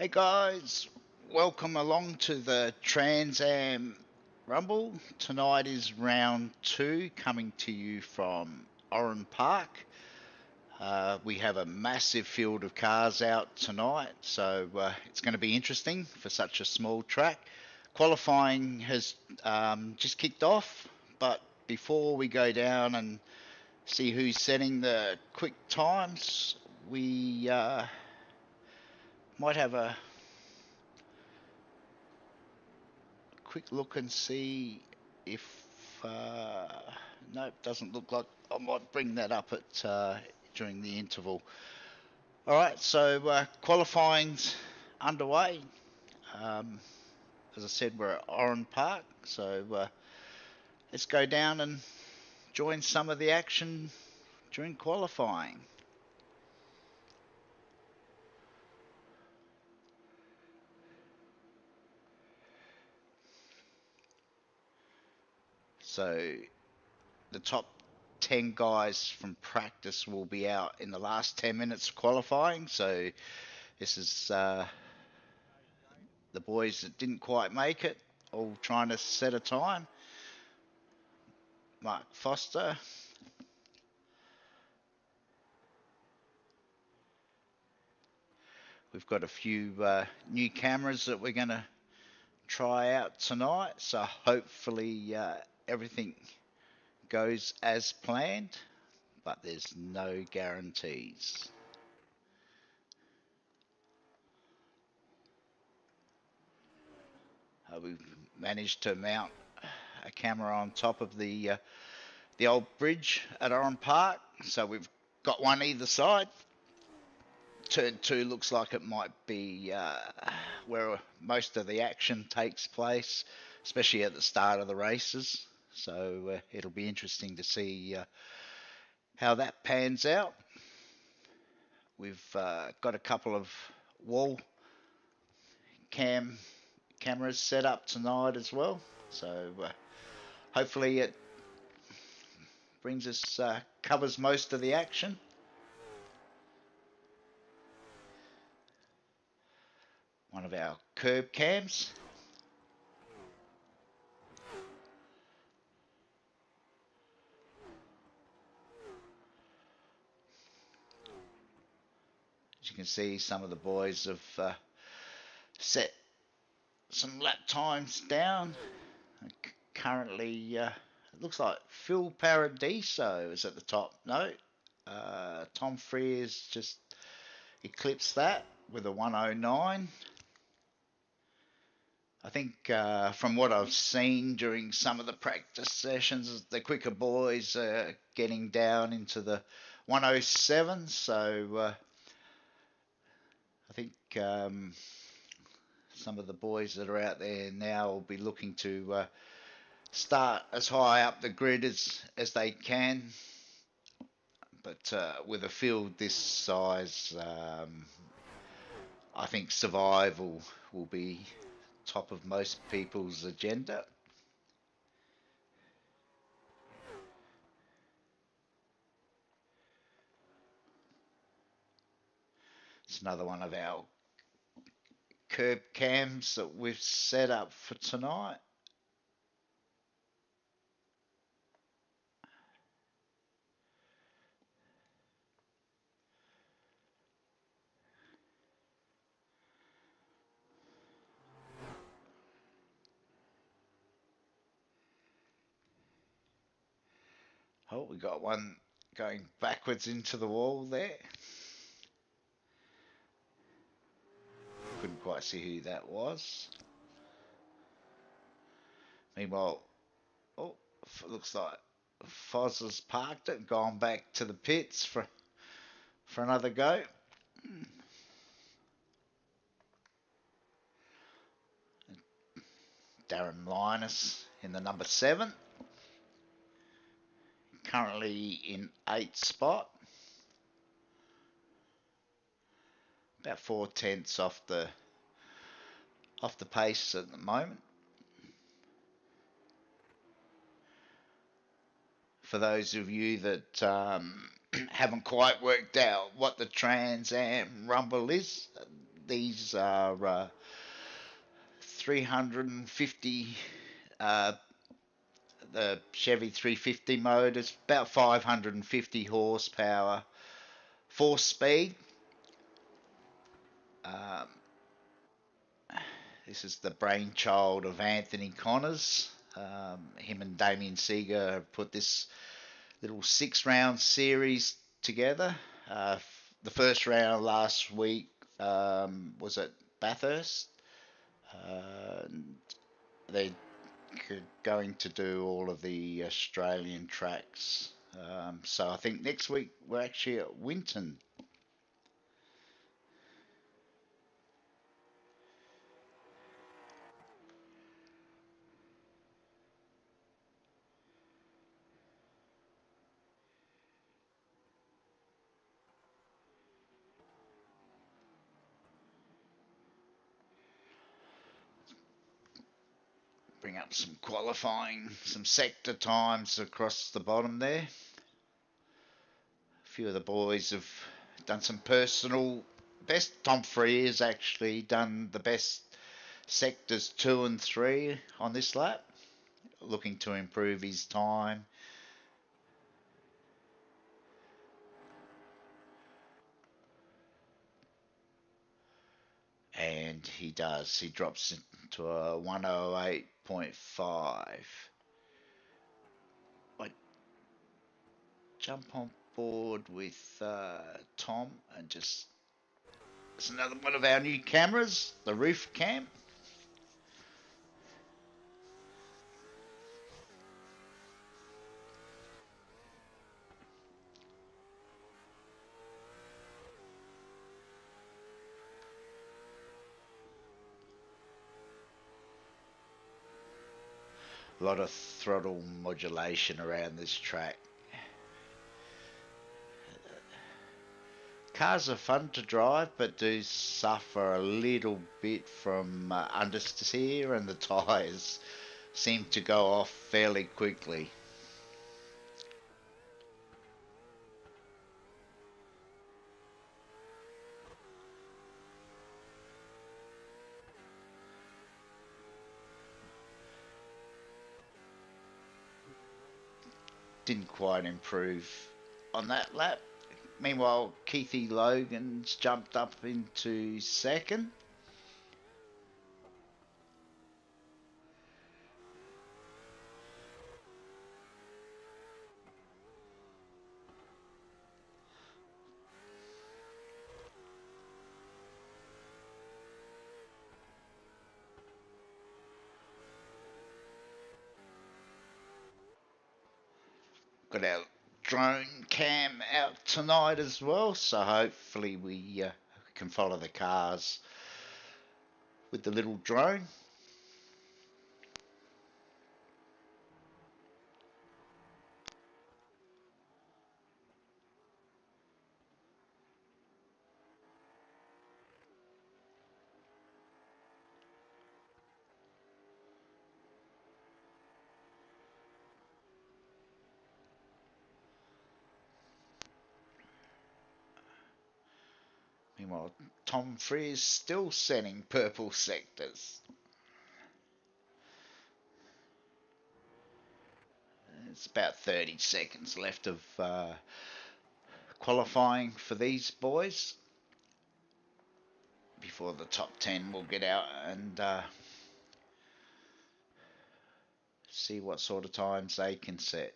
Hey guys, welcome along to the Trans Am Rumble. Tonight is round two coming to you from Oran Park. We have a massive field of cars out tonight, so it's going to be interesting for such a small track. Qualifying has just kicked off, but before we go down and see who's setting the quick times, we might have a quick look and see if nope, doesn't look like. I might bring that up at during the interval. All right, so qualifying's underway. Um, as I said, we're at Oran Park, so let's go down and join some of the action during qualifying. So the top 10 guys from practice will be out in the last 10 minutes of qualifying. So this is the boys that didn't quite make it, all trying to set a time. Mark Foster. We've got a few new cameras that we're going to try out tonight, so hopefully everything goes as planned, but there's no guarantees. We've managed to mount a camera on top of the old bridge at Oran Park, so we've got one either side. Turn two looks like it might be where most of the action takes place, especially at the start of the races. So it'll be interesting to see how that pans out. We've got a couple of wall cameras set up tonight as well. So hopefully it brings us covers most of the action. One of our curb cams. As you can see, some of the boys have set some lap times down. Currently, it looks like Phil Paradiso is at the top. No, Tom Frears just eclipsed that with a 109. I think from what I've seen during some of the practice sessions, the quicker boys are getting down into the 107. So I think some of the boys that are out there now will be looking to start as high up the grid as they can. But with a field this size, I think survival will be top of most people's agenda. It's another one of our curb cams that we've set up for tonight. Oh, we got one going backwards into the wall there. Couldn't quite see who that was. Meanwhile, oh, looks like Foz has parked it and gone back to the pits for another go. Darren Linus in the number 7. Currently in 8th spot. About 4/10 off the pace at the moment. For those of you that haven't quite worked out what the Trans Am Rumble is, These are 350, uh, the Chevy 350 mode. It's about 550 horsepower, 4 speed. Um, this is the brainchild of Anthony Connors. Him and Damien Seeger have put this little 6 round series together. The first round last week was at Bathurst. Uh, they're going to do all of the Australian tracks. So I think next week we're actually at Winton. Bring up some qualifying, some sector times across the bottom there. A few of the boys have done some personal best. Tom Free has actually done the best sectors 2 and 3 on this lap, looking to improve his time. And he does. He drops into a 108.5. I jump on board with Tom and just. It's another one of our new cameras, the roof cam. A lot of throttle modulation around this track. Cars are fun to drive, but do suffer a little bit from understeer, and the tyres seem to go off fairly quickly. Didn't quite improve on that lap. Meanwhile, Keithy Logan's jumped up into second. Got our drone cam out tonight as well, so hopefully we can follow the cars with the little drone. Meanwhile, Tom Free is still setting purple sectors. It's about 30 seconds left of qualifying for these boys before the top 10 will get out and see what sort of times they can set.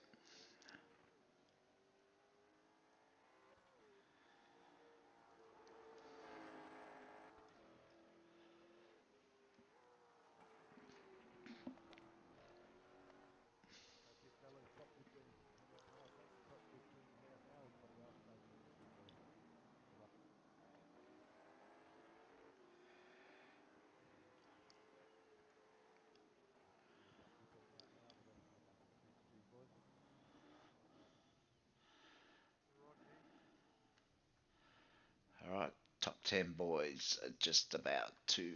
All right, top 10 boys are just about to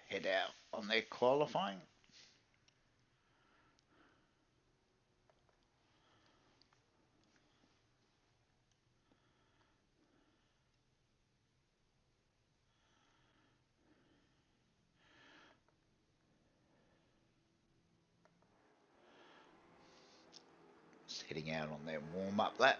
head out on their qualifying. heading out on their warm-up lap.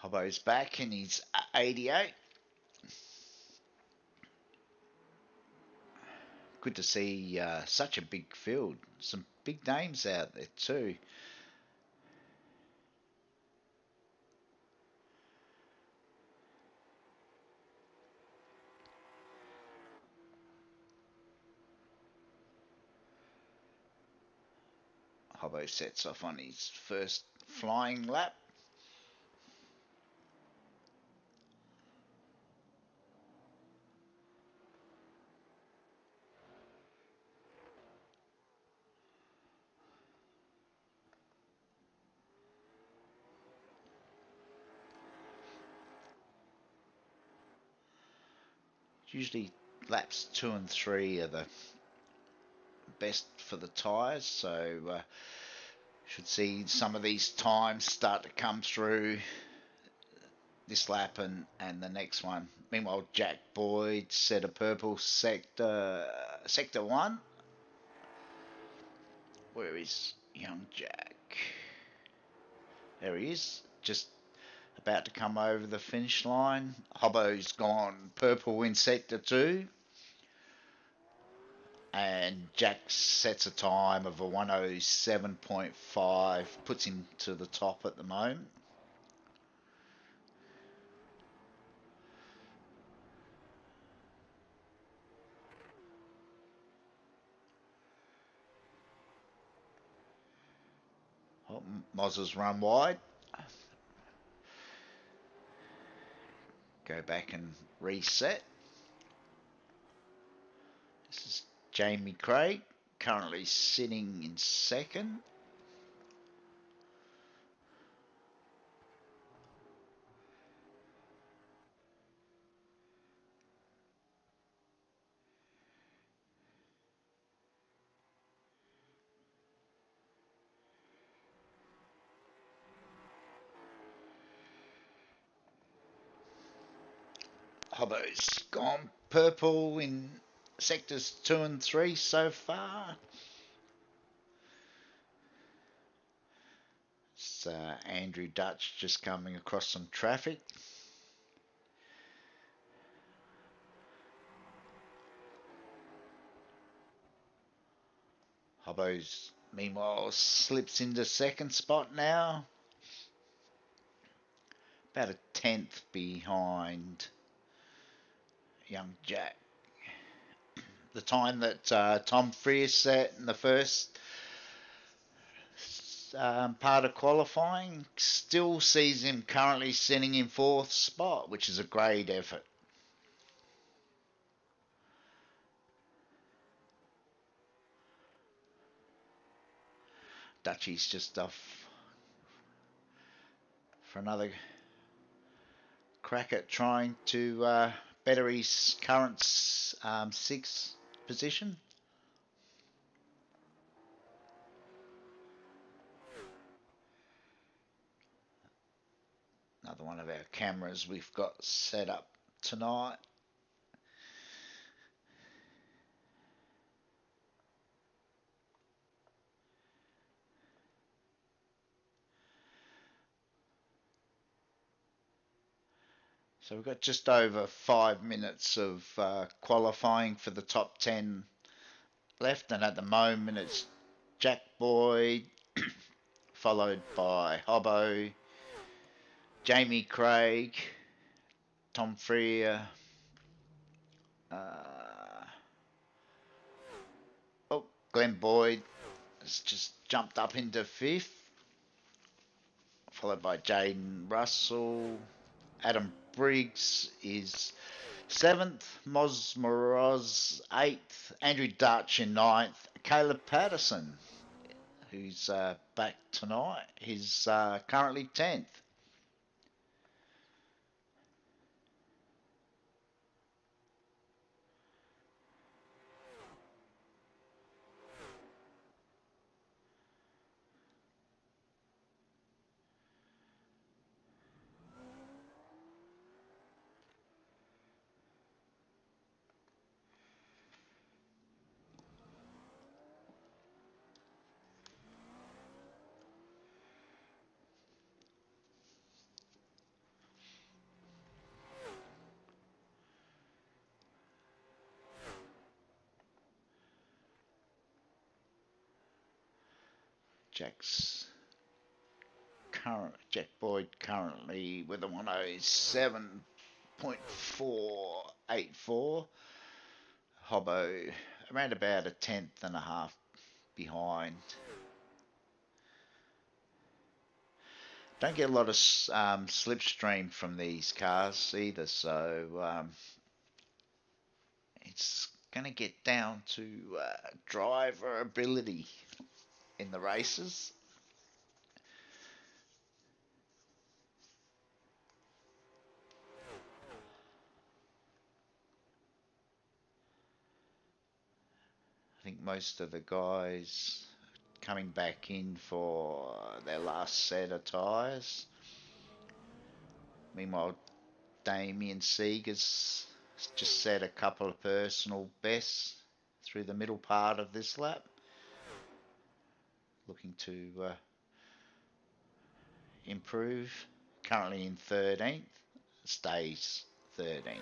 Hobbo's back in his 88. Good to see such a big field. Some big names out there too. Hobbo sets off on his first flying lap. Usually laps 2 and 3 are the best for the tyres, so should see some of these times start to come through this lap and the next one. Meanwhile, Jack Boyd set a purple sector 1. Where is young Jack? There he is, just about to come over the finish line. Hobbo's gone purple in sector 2. And Jack sets a time of a 107.5, puts him to the top at the moment. Oh, Moz's run wide. Go back and reset. This is Jamie Craig, currently sitting in second. Hobbo's gone purple in sectors 2 and 3 so far. It's Andrew Dutch just coming across some traffic. Hobbo's meanwhile slips into second spot now. About a tenth behind young Jack. The time that Tom Freer set in the first part of qualifying still sees him currently sitting in fourth spot, which is a great effort. Dutchie's just off for another crack at trying to better his current 6th position. Another one of our cameras we've got set up tonight. So we've got just over 5 minutes of qualifying for the top 10 left, and at the moment it's Jack Boyd, followed by Hobbo, Jamie Craig, Tom Freer, Glenn Boyd has just jumped up into 5th, followed by Jaden Russell. Adam Briggs is 7th, Moz Moroz 8th, Andrew Dutch in 9th, Caleb Patterson, who's back tonight, he's currently 10th. Jack Boyd currently with a 107.484. Hobbo around about a tenth and a half behind. Don't get a lot of slipstream from these cars either, so it's going to get down to driver ability in the races. I think most of the guys coming back in for their last set of tyres. Meanwhile, Damien Seeger's just set a couple of personal bests through the middle part of this lap, looking to improve. Currently in 13th, stays 13th.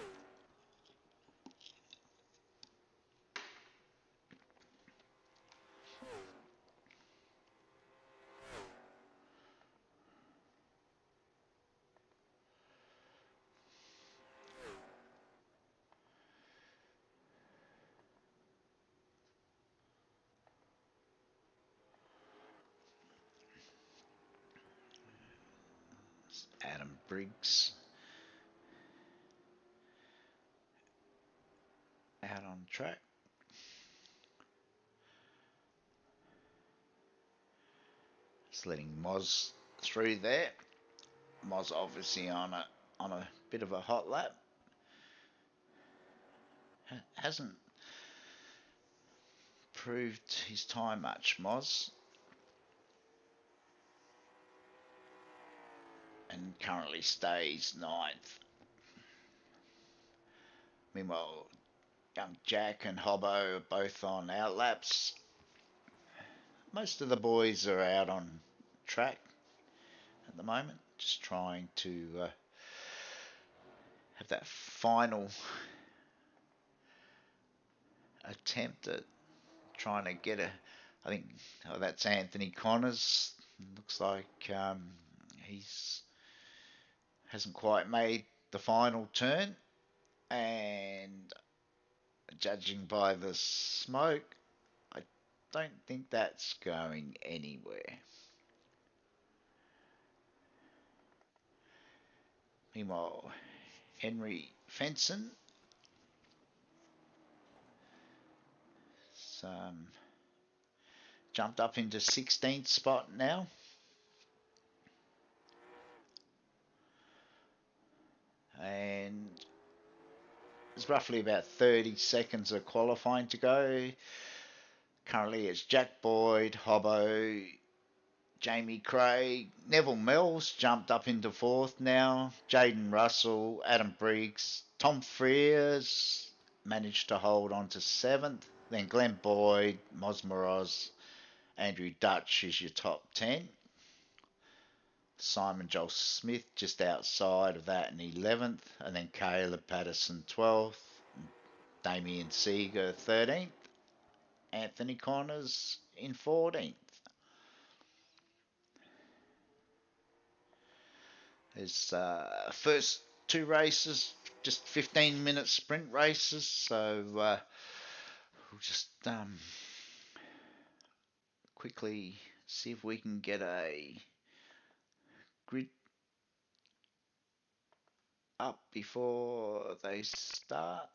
Adam Briggs out on track. Just letting Moz through there. Moz obviously on a bit of a hot lap. Hasn't proved his time much, Moz. And currently stays ninth. Meanwhile, young Jack and Hobbo are both on outlaps. Most of the boys are out on track at the moment, just trying to have that final attempt at trying to get a. I think that's Anthony Connors. Looks like he's hasn't quite made the final turn, and judging by the smoke, I don't think that's going anywhere. Meanwhile, Henry Fenson jumped up into 16th spot now. And there's roughly about 30 seconds of qualifying to go. Currently it's Jack Boyd, Hobbo, Jamie Craig, Neville Mills jumped up into 4th now. Jaden Russell, Adam Briggs, Tom Frears managed to hold on to 7th. Then Glenn Boyd, Mosmoroz, Andrew Dutch is your top 10. Simon Joel Smith just outside of that in 11th. And then Caleb Patterson 12th. Damien Seeger 13th. Anthony Connors in 14th. His first 2 races, just 15-minute sprint races. So we'll just quickly see if we can get a grid up before they start.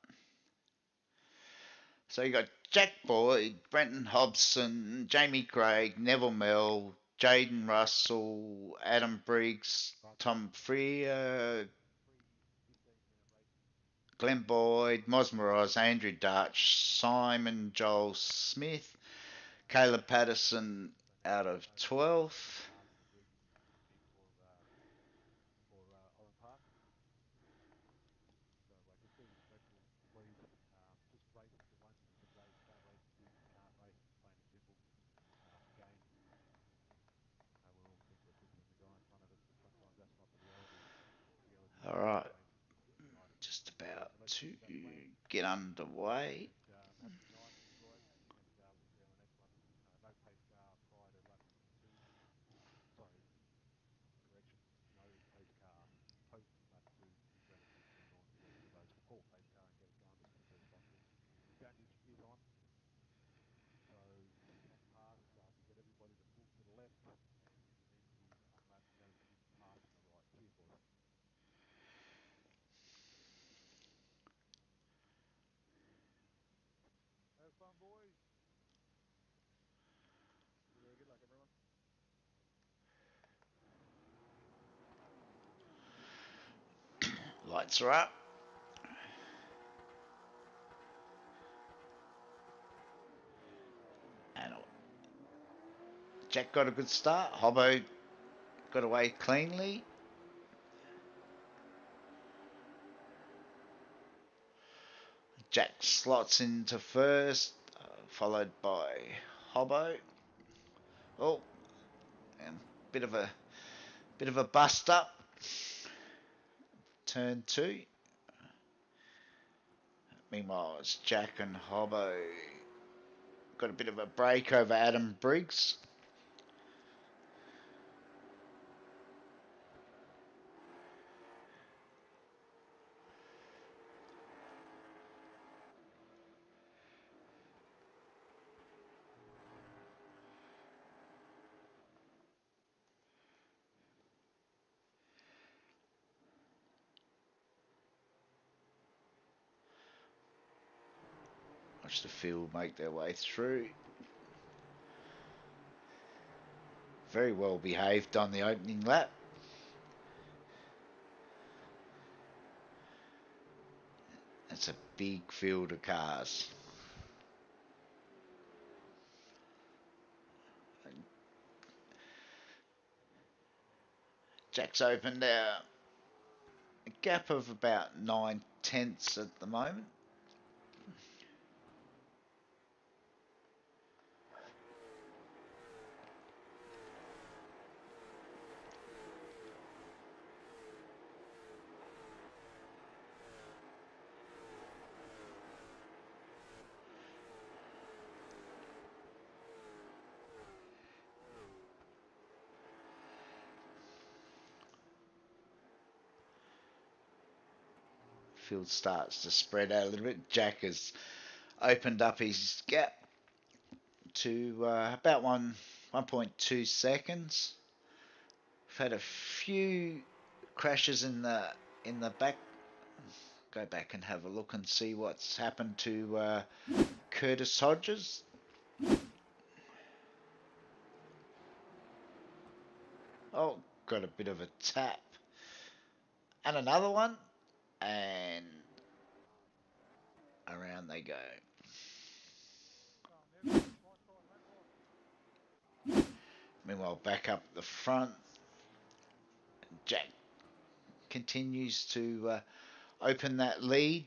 So you got Jack Boyd, Brenton Hobson, Jamie Craig, Neville Mell, Jaden Russell, Adam Briggs, Tom Freer, Glenn Boyd, Mosmoroz, Andrew Dutch, Simon Joel Smith, Caleb Patterson out of 12th. All right, just about to get underway. Lights are up. And Jack got a good start. Hobbo got away cleanly. Jack slots into first, followed by Hobbo. Oh, and bit of a bust up. Turn two. Meanwhile, it's Jack and Hobbo. Got a bit of a break over Adam Briggs. Watch the field make their way through. Very well behaved on the opening lap. That's a big field of cars. Jack's opened a gap of about 9/10 at the moment. Field starts to spread out a little bit. Jack has opened up his gap to about 1.2 seconds. We've had a few crashes in the back. Go back and have a look and see what's happened to Curtis Hodges. Oh, got a bit of a tap. And another one. And around they go. Meanwhile, back up the front, Jack continues to open that lead.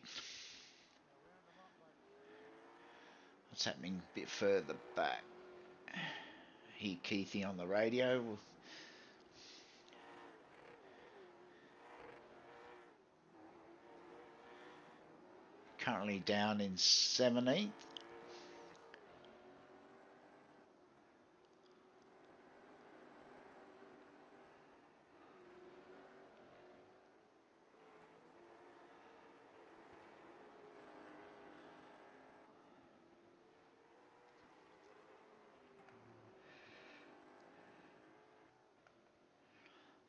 What's happening a bit further back? Hear Keithy on the radio. Currently down in 17th.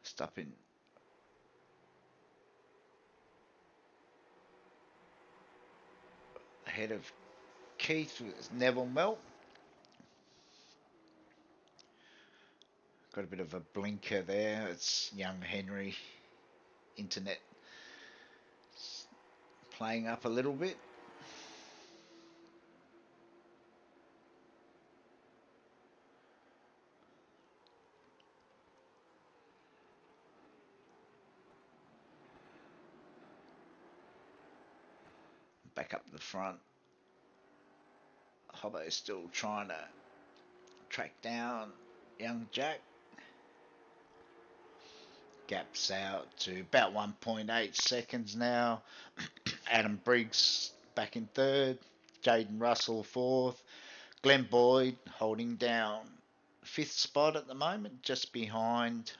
Stopping ahead of Keith with Neville Melt. Got a bit of a blinker there. It's young Henry. Internet playing up a little bit. Back up the front. Hobbo's still trying to track down young Jack. Gaps out to about 1.8 seconds now. Adam Briggs back in third. Jaden Russell fourth. Glenn Boyd holding down fifth spot at the moment, just behind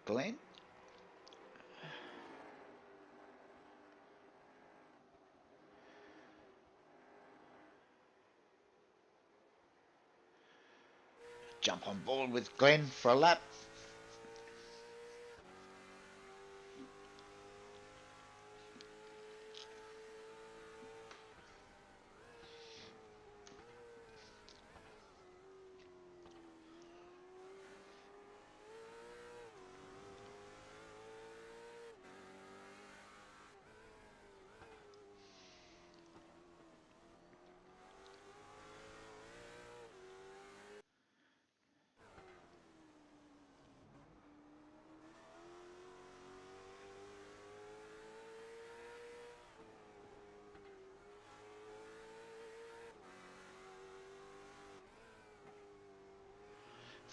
Glenn. Jump on board with Glenn for a lap.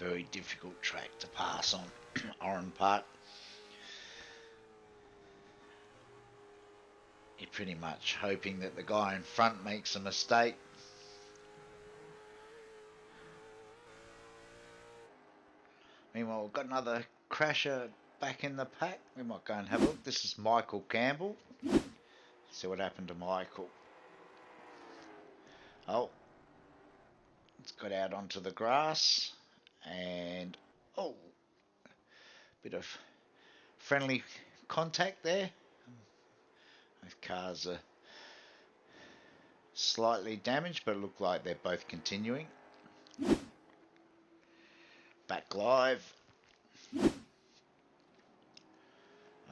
very difficult track to pass on. Oran Park. You're pretty much hoping that the guy in front makes a mistake. Meanwhile, we've got another crasher back in the pack. We might go and have a look. This is Michael Campbell. See what happened to Michael. Oh, it's got out onto the grass. And, oh, bit of friendly contact there. Both cars are slightly damaged, but look like they're both continuing. Back live. I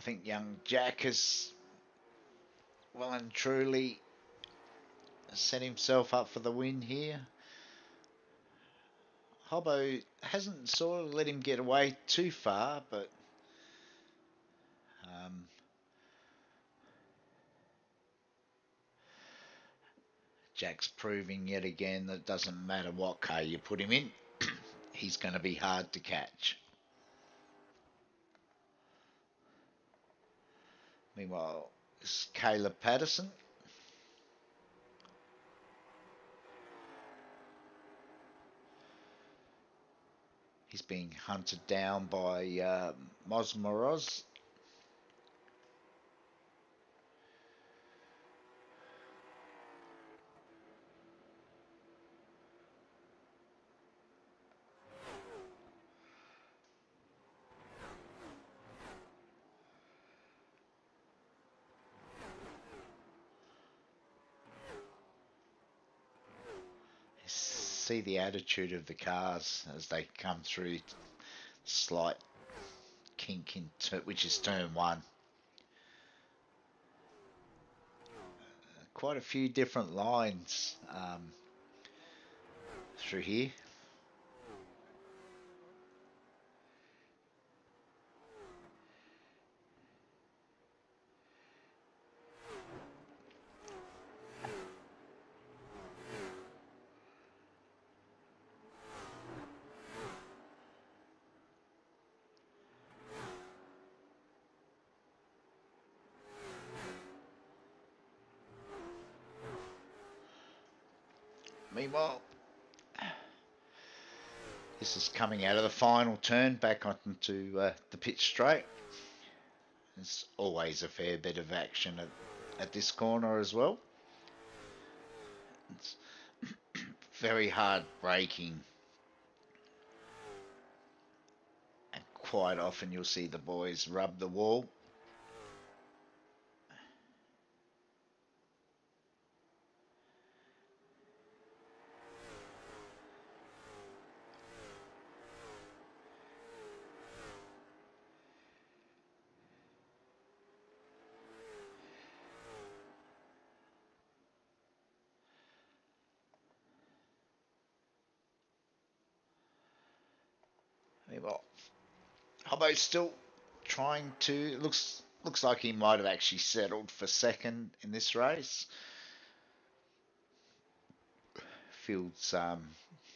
think young Jack has well and truly set himself up for the win here. Hobbo hasn't sort of let him get away too far, but Jack's proving yet again that it doesn't matter what car you put him in, he's going to be hard to catch. Meanwhile, it's Caleb Patterson. He's being hunted down by Mosmoroz. See the attitude of the cars as they come through. Slight kink into which is turn one. Quite a few different lines through here. Meanwhile, this is coming out of the final turn back onto the pit straight. There's always a fair bit of action at this corner as well. It's very hard braking. And quite often you'll see the boys rub the wall. Well, Hobbo's still trying to. Looks like he might have actually settled for second in this race. Field's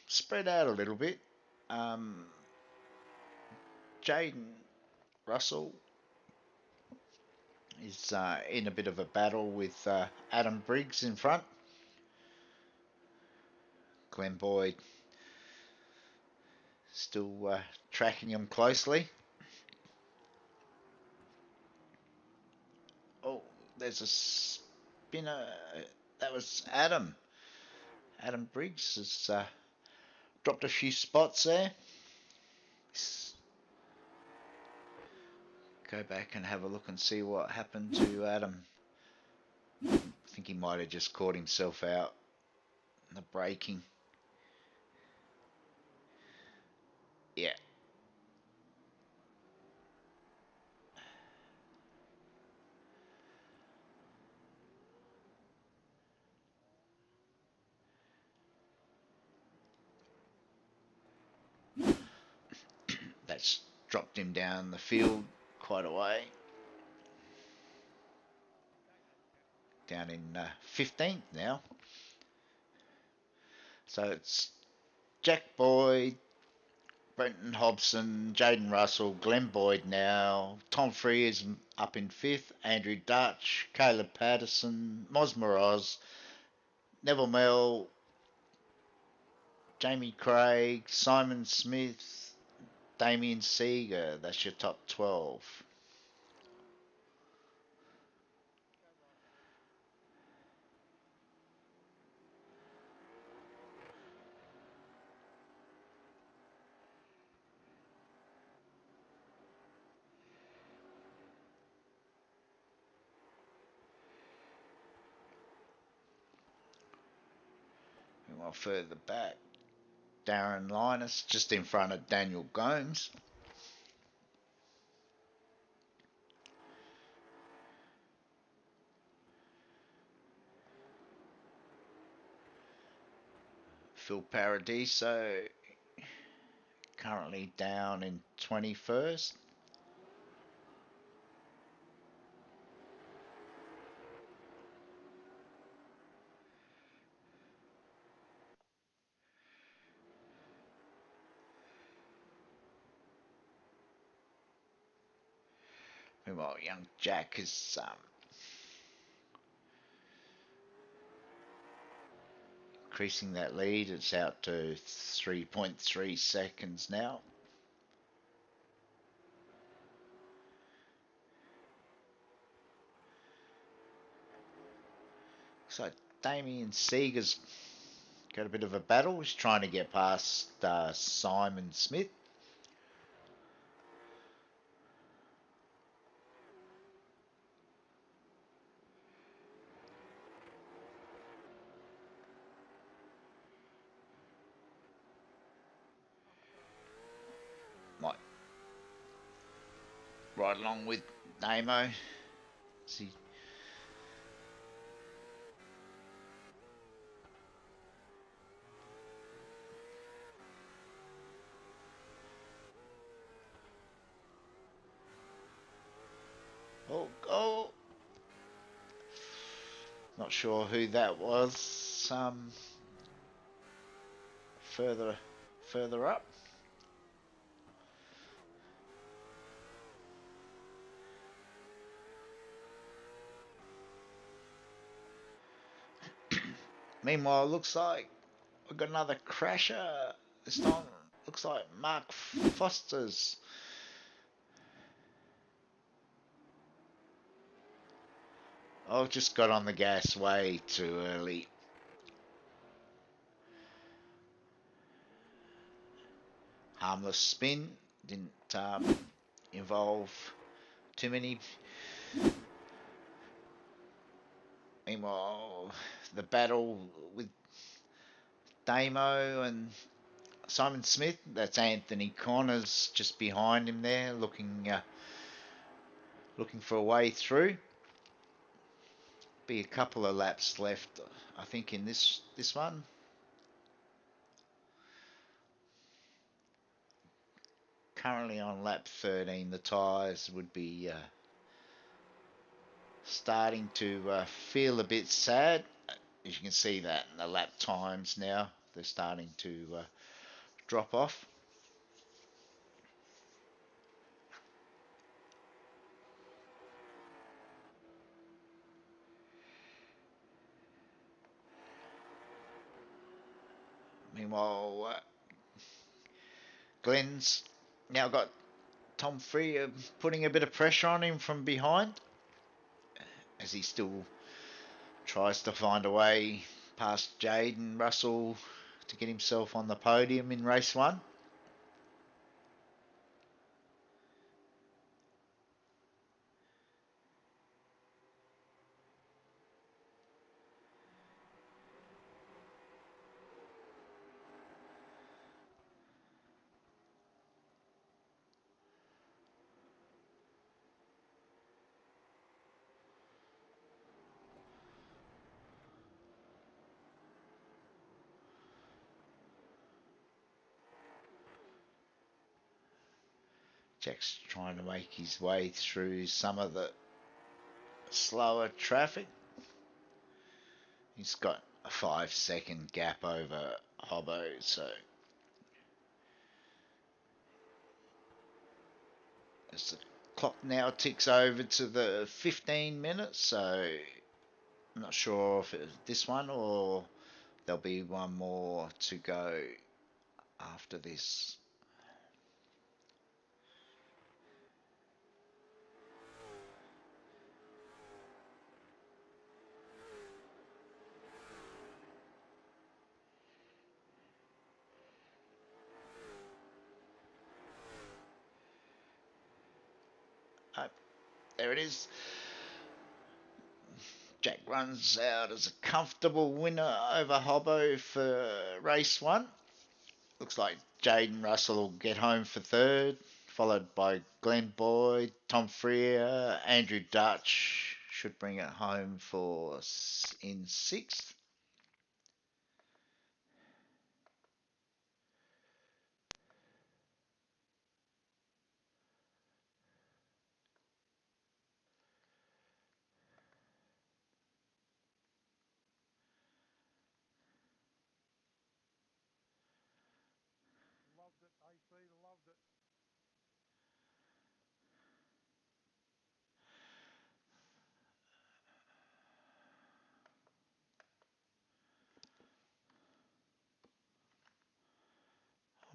spread out a little bit. Jaden Russell is in a bit of a battle with Adam Briggs in front. Glenn Boyd still tracking him closely. Oh, there's a spinner. That was Adam. Adam Briggs has dropped a few spots there. Go back and have a look and see what happened to Adam. I think he might have just caught himself out in the braking. Yeah. That's dropped him down the field quite a way. Down in 15th now. So it's Jack Boyd, Brenton Hobson, Jaden Russell, Glenn Boyd now, Tom Free is up in fifth, Andrew Dutch, Caleb Patterson, Mos Moroz, Neville Mel, Jamie Craig, Simon Smith, Damien Seeger. That's your top 12. Meanwhile, further back, Darren Linus just in front of Daniel Gomes. Phil Paradiso currently down in 21st. Meanwhile, young Jack is increasing that lead. It's out to 3.3 seconds now. So Damien Seeger's got a bit of a battle. He's trying to get past Simon Smith. Might right along with Namo. See. Oh. Not sure who that was. Further, further up. Meanwhile, looks like we've got another crasher. This time, looks like Mark Foster's. Oh, just got on the gas way too early. Harmless spin. Didn't involve too many. Meanwhile, the battle with Damo and Simon Smith. That's Anthony Connors just behind him there, looking for a way through. Be a couple of laps left, I think, in this one. Currently on lap 13, the tyres would be starting to feel a bit sad. As you can see that in the lap times now, they're starting to drop off. Meanwhile, Glenn's now got Tom Free putting a bit of pressure on him from behind as he still tries to find a way past Jaden Russell to get himself on the podium in race one. Jack's trying to make his way through some of the slower traffic. He's got a 5-second gap over Hobbo, so as the clock now ticks over to the 15 minutes, so I'm not sure if it's this one or there'll be one more to go after this. Oh, there it is. Jack runs out as a comfortable winner over Hobbo for race one. Looks like Jaden Russell will get home for third, followed by Glenn Boyd, Tom Freer, Andrew Dutch should bring it home for in sixth.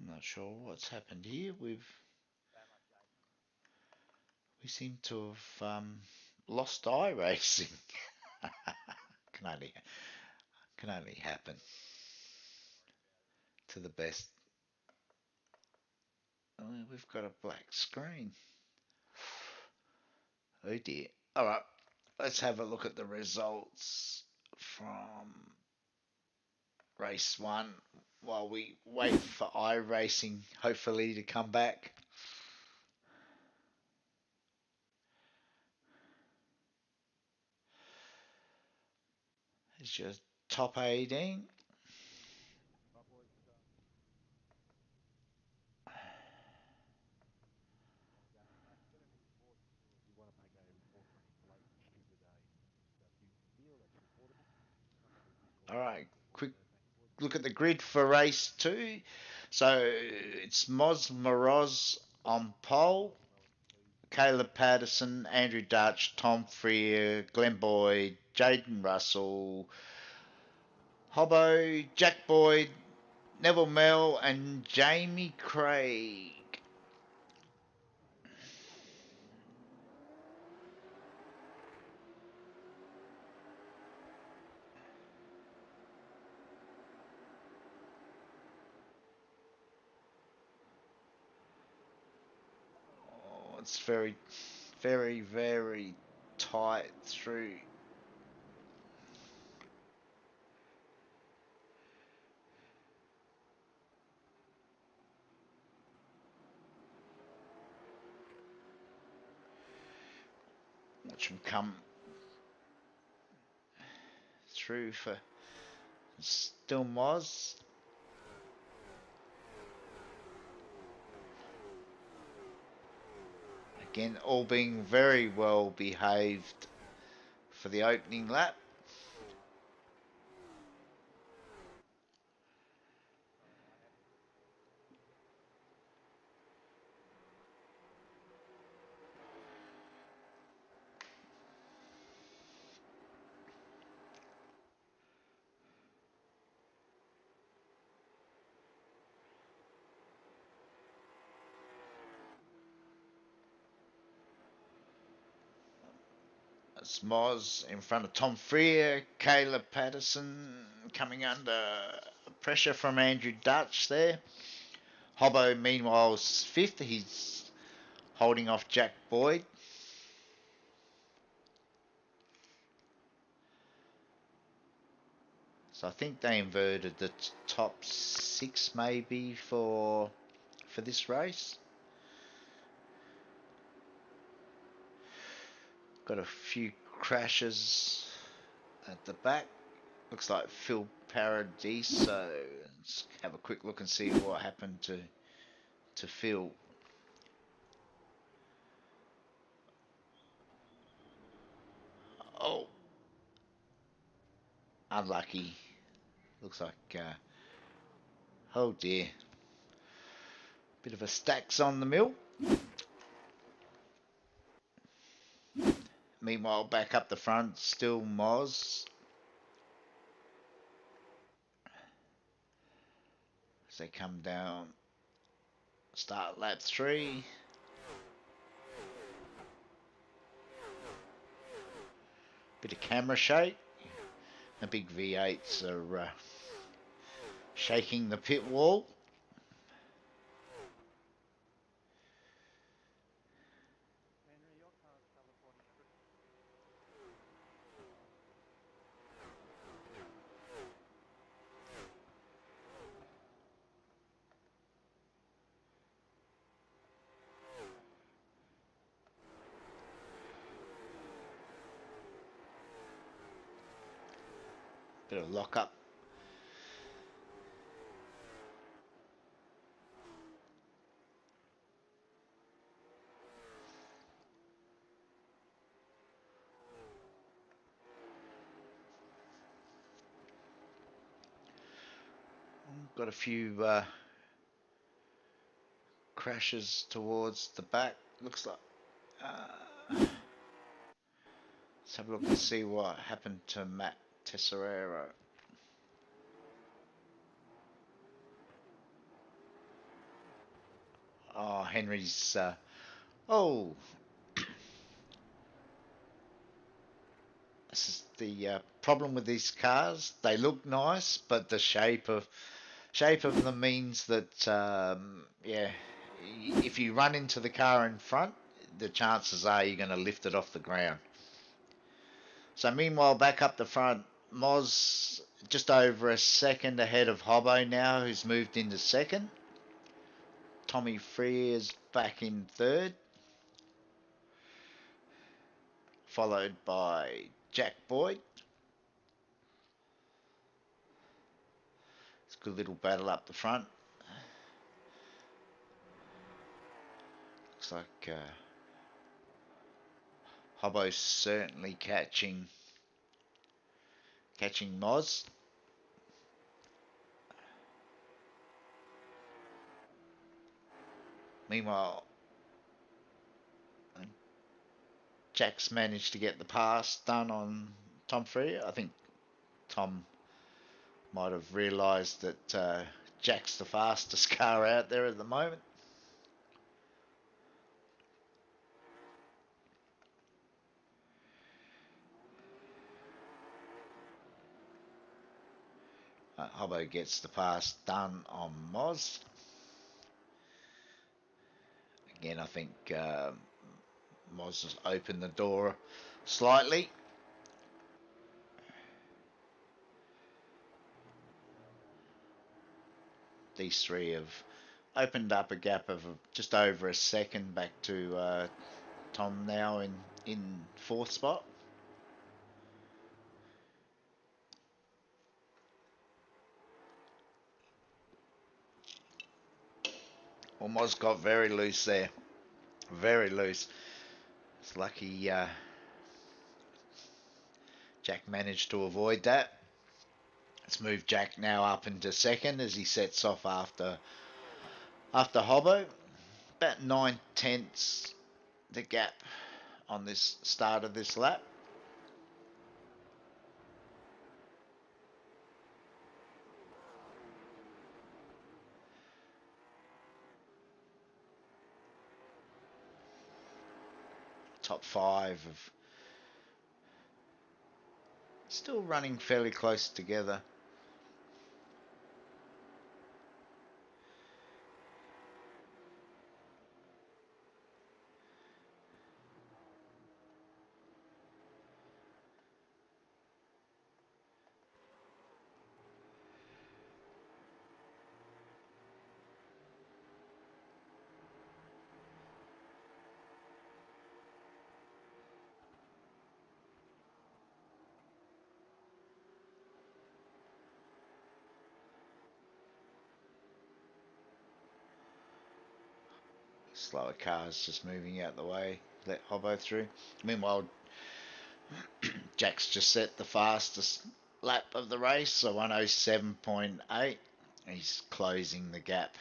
I'm not sure what's happened here. We seem to have lost iRacing. can only can only happen to the best. Oh, we've got a black screen. Oh dear. All right, let's have a look at the results from race one while we wait for iRacing hopefully to come back. It's your top 18. All right, quick look at the grid for race two. So it's Moz Moroz on pole, Caleb Patterson, Andrew Dutch, Tom Freer, Glenn Boyd, Jaden Russell, Hobbo, Jack Boyd, Neville Mell, and Jamie Craig. Oh, it's very, very, very tight through. Watch him come through for still Moz. Again, all being very well behaved for the opening lap. It's Moz in front of Tom Freer, Caleb Patterson coming under pressure from Andrew Dutch there. Hobbo, meanwhile, is fifth. He's holding off Jack Boyd. So I think they inverted the top six maybe for this race. Got a few crashes at the back. Looks like Phil Paradiso. Let's have a quick look and see what happened to Phil. Oh, unlucky. Looks like, oh dear. Bit of a stacks on the mill. Meanwhile, back up the front, still Moz as they come down. Start lap 3. Bit of camera shake. The big V8s are shaking the pit wall. Bit of lock up. Got a few crashes towards the back. Looks like. Let's have a look and see what happened to Matt Tesserero. Oh, Henry's. Oh, this is the problem with these cars. They look nice, but the shape of them means that yeah, if you run into the car in front, the chances are you're going to lift it off the ground. So meanwhile, back up the front, Moz just over a second ahead of Hobbo now, who's moved into second. Tommy Frears back in third, followed by Jack Boyd. It's a good little battle up the front. Looks like Hobbo's certainly catching Moz. Meanwhile, Jack's managed to get the pass done on Tom Freer. I think Tom might have realised that Jack's the fastest car out there at the moment. Hobbo gets the pass done on Moz. Again, I think Moz has opened the door slightly. These three have opened up a gap of just over a second back to Tom now in fourth spot. Well, Moz got very loose there. Very loose. It's lucky Jack managed to avoid that. Let's move Jack now up into second as he sets off after Hobbo. About 9/10 the gap on this start of this lap. Top 5 of still running fairly close together. Slower cars just moving out the way. Let Hobbo through. Meanwhile, Jack's just set the fastest lap of the race, so 107.8. He's closing the gap.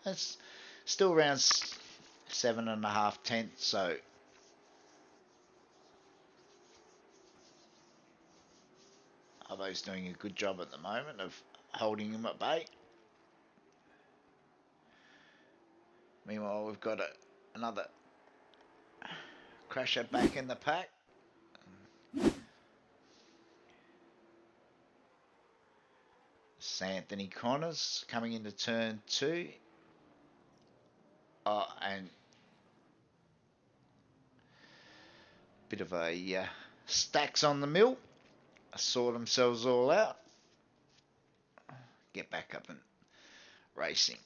That's still around 7.5 tenths, so Hubbo's doing a good job at the moment of holding him at bay. Meanwhile, we've got another crasher back in the pack. Anthony Connors coming into turn 2. And bit of a stacks on the mill. Sort themselves all out. Get back up and racing.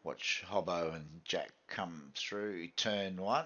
Watch Hobbo and Jack come through turn 1.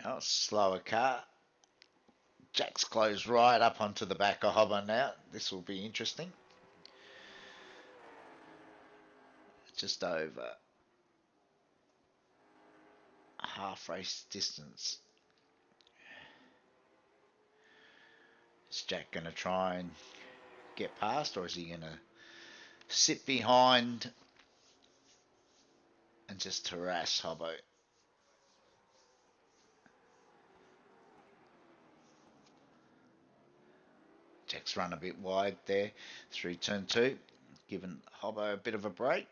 Oh, slower car. Jack's closed right up onto the back of Hobbo now. This will be interesting. Just over half race distance. Is Jack going to try and get past, or is he going to sit behind and just harass Hobbo? Jack's run a bit wide there through turn 2, giving Hobbo a bit of a break.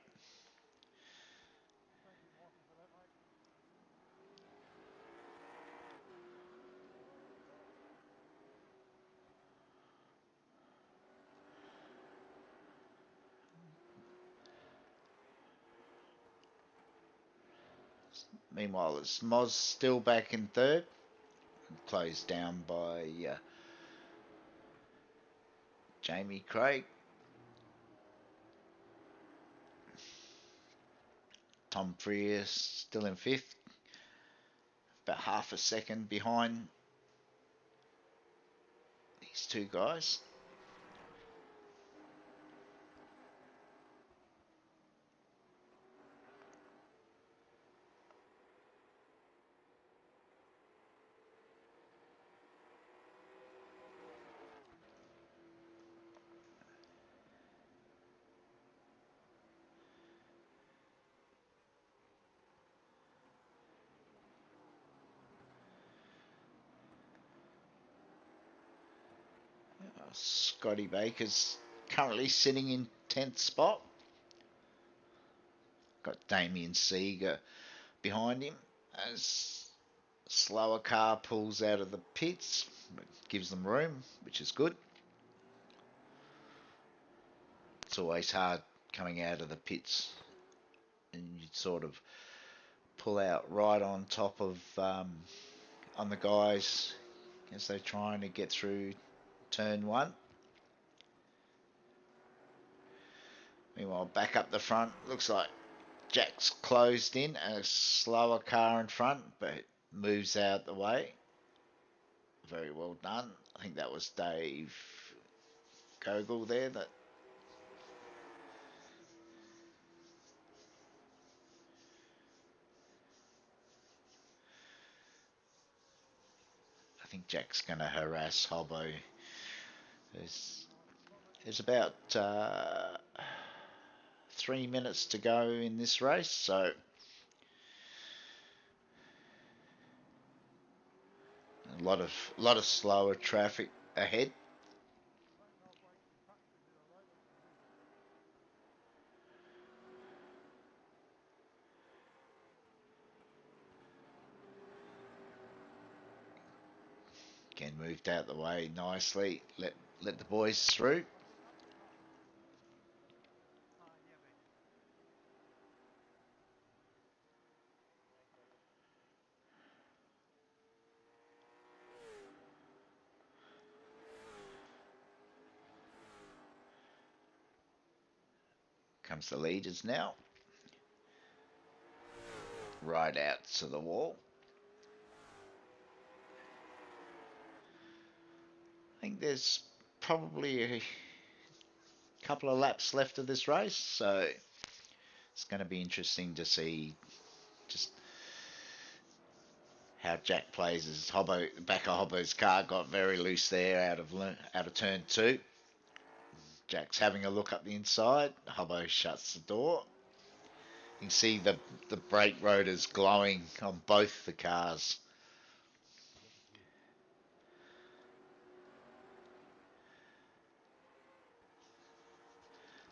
Meanwhile, it's Moz still back in third, closed down by Jamie Craig. Tom Freer still in 5th, about half a second behind these two guys. Scotty Baker's currently sitting in 10th spot. Got Damien Seeger behind him as slower car pulls out of the pits, but gives them room, which is good. It's always hard coming out of the pits, and you sort of pull out right on top of on the guys as they're trying to get through turn 1. Meanwhile, back up the front, looks like Jack's closed in and a slower car in front, but moves out the way. Very well done. I think that was Dave Kogel there that I think Jack's going to harass Hobbo. There's about 3 minutes to go in this race, so a lot of slower traffic ahead. Again, moved out the way nicely. Let the boys through. Comes the leaders now. Right out to the wall. I think there's probably a couple of laps left of this race, so it's going to be interesting to see just how Jack plays. As Hobbo, the back of Hobbo's car got very loose there out of turn two. Jack's having a look up the inside. Hobbo shuts the door. You can see the brake rotors glowing on both the cars.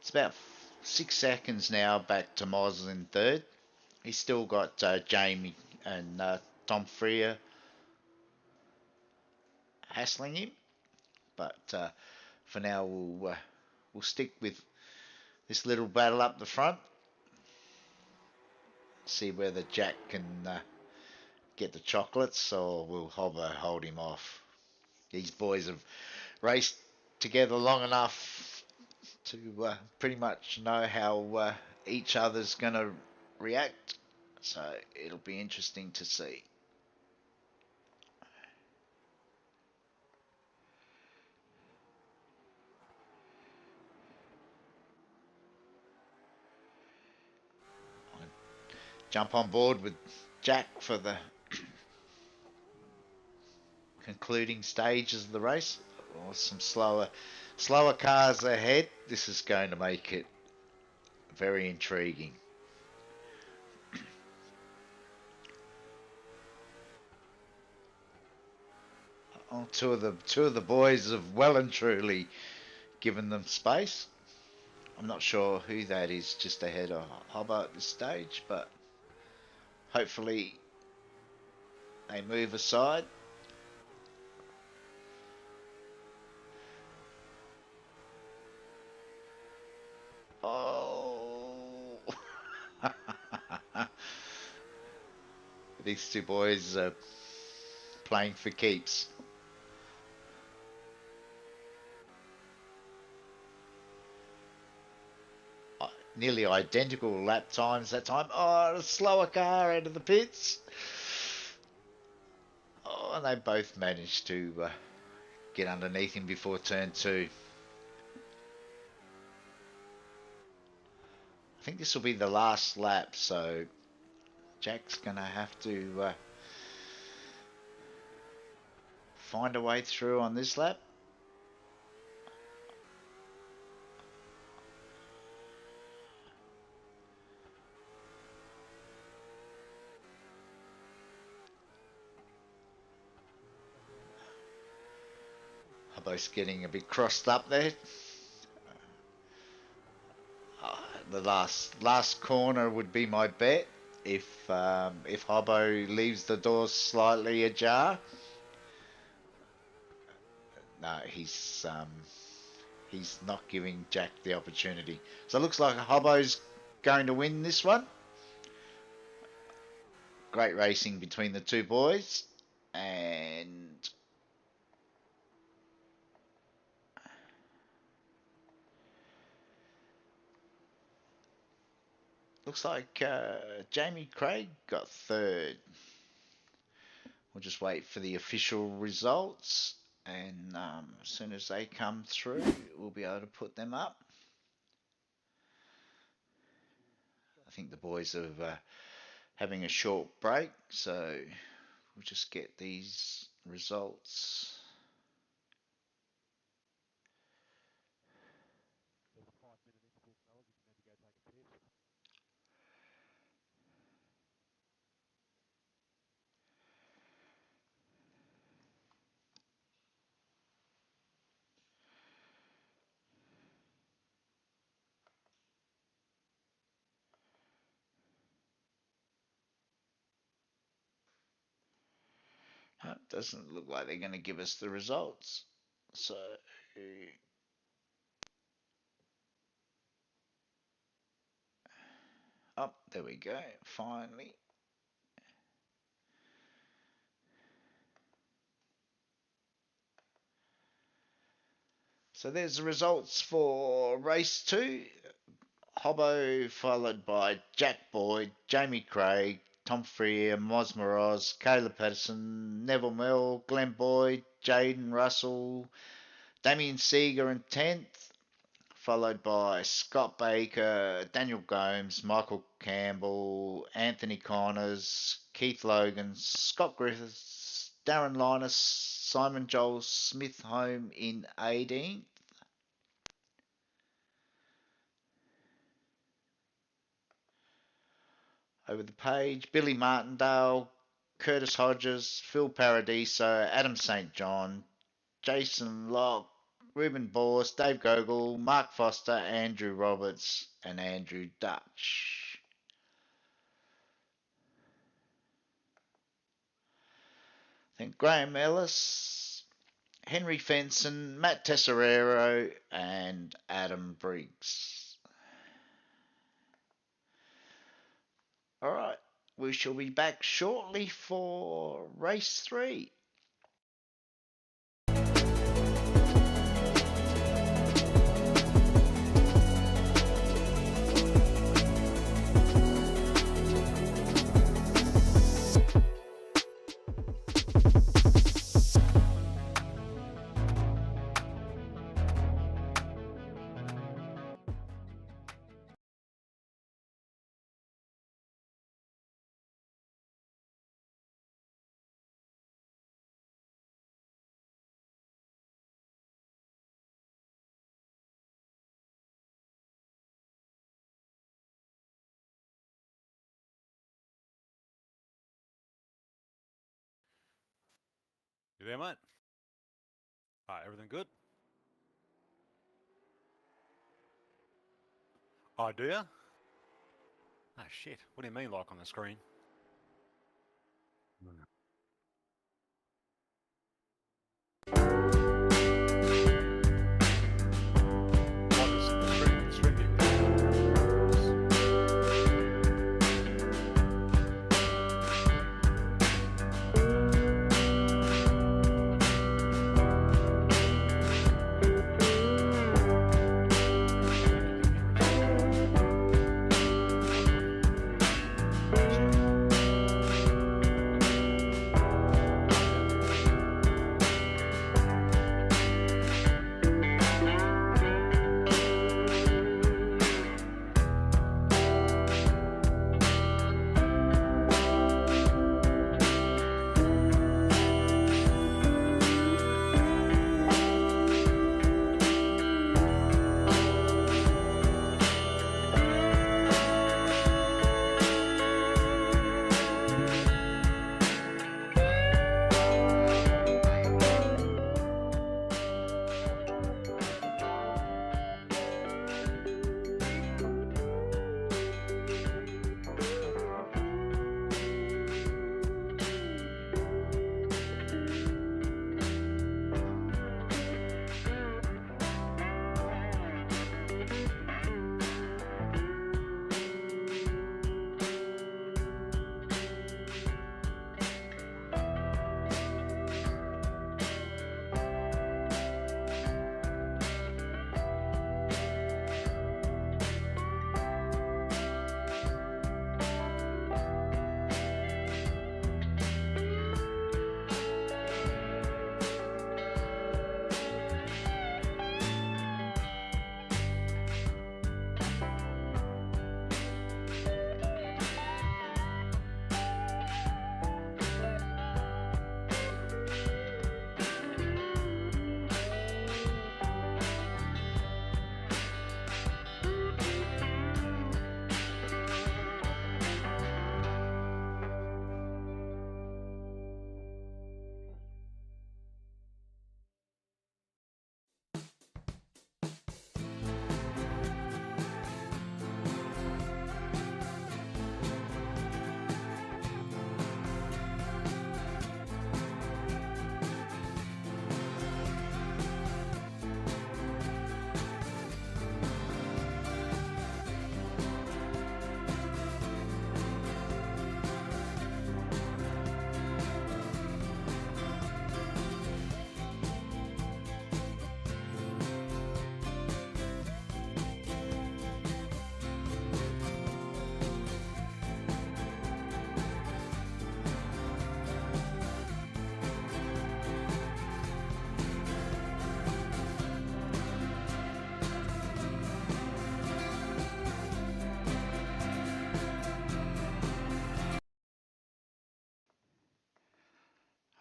It's about 6 seconds now back to Moz in third. He's still got Jamie and Tom Freer hassling him, but for now we'll stick with this little battle up the front. See whether Jack can get the chocolates, or will Hobbo hold him off. These boys have raced together long enough to pretty much know how each other's going to react. So it'll be interesting to see. I jump on board with Jack for the concluding stages of the race. Or some slower cars ahead. This is going to make it very intriguing. Oh, two of the boys have well and truly given them space. I'm not sure who that is just ahead of Hobbo at this stage, but hopefully they move aside. Oh, these two boys are playing for keeps. Nearly identical lap times that time. Oh, a slower car out of the pits. Oh, and they both managed to get underneath him before turn two. I think this will be the last lap, so Jack's going to have to find a way through on this lap. Both getting a bit crossed up there. The last corner would be my bet if Hobbo leaves the door slightly ajar. No, he's not giving Jack the opportunity. So it looks like Hobbo's going to win this one. Great racing between the two boys, and looks like Jamie Craig got third. We'll just wait for the official results, and as soon as they come through, we'll be able to put them up. I think the boys are having a short break, so we'll just get these results. Doesn't look like they're going to give us the results. So, oh, there we go, finally. So there's the results for race two. Hobbo, followed by Jack Boyd, Jamie Craig, Tom Freer, Moz Moroz, Caleb Patterson, Neville Mill, Glenn Boyd, Jaden Russell, Damien Seeger in 10th, followed by Scott Baker, Daniel Gomes, Michael Campbell, Anthony Connors, Keith Logan, Scott Griffiths, Darren Linus, Simon Joel Smith home in 18th. Over the page, Billy Martindale, Curtis Hodges, Phil Paradiso, Adam St. John, Jason Locke, Ruben Boris, Dave Gogol, Mark Foster, Andrew Roberts, and Andrew Dutch. Then Graham Ellis, Henry Fenson, Matt Tesserero, and Adam Briggs. All right, we shall be back shortly for race 3. You there, mate? Everything good? Oh, do you? Ah, shit. What do you mean, like on the screen?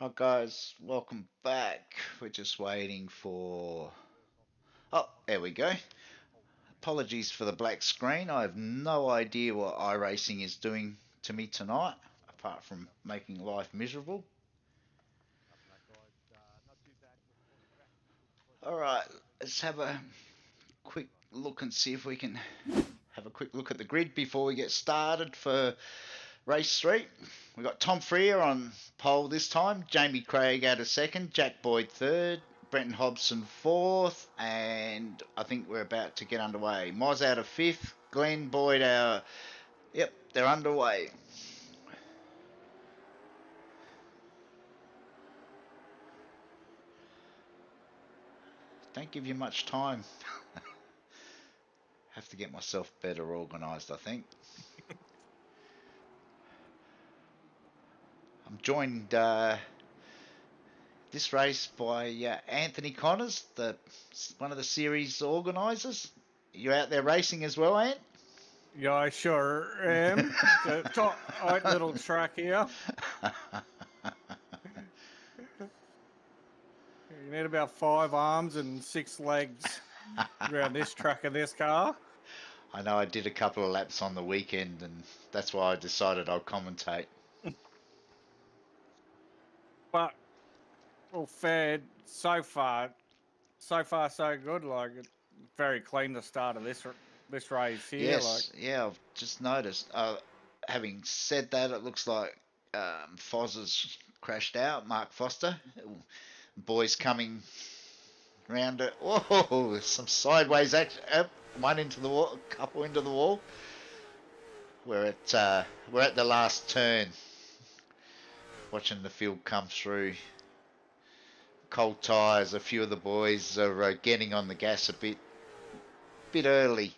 Hi guys, welcome back. We're just waiting for. Oh, there we go. Apologies for the black screen. I have no idea what iRacing is doing to me tonight, apart from making life miserable. Alright, let's have a quick look and see if we can have a quick look at the grid before we get started for race 3. We've got Tom Freer on pole this time, Jamie Craig out of second, Jack Boyd third, Brenton Hobson fourth, and I think we're about to get underway. Moz out of fifth, Glenn Boyd out. Yep, they're underway. Don't give you much time. Have to get myself better organised, I think. I'm joined this race by Anthony Connors, one of the series organisers. You out there racing as well, Ant? Yeah, I sure am. It's a tight little track here. You need about 5 arms and 6 legs around this track of this car. I know I did a couple of laps on the weekend, and that's why I decided I'll commentate. But, well, fair so far. So far, so good. Like, very clean the start of this race here. Yes, yeah, I've just noticed. Having said that, it looks like Foz has crashed out. Mark Foster, boys coming round it. Whoa, some sideways action. One into the wall, a couple into the wall. We're at the last turn. Watching the field come through. Cold tyres. A few of the boys are getting on the gas a bit early.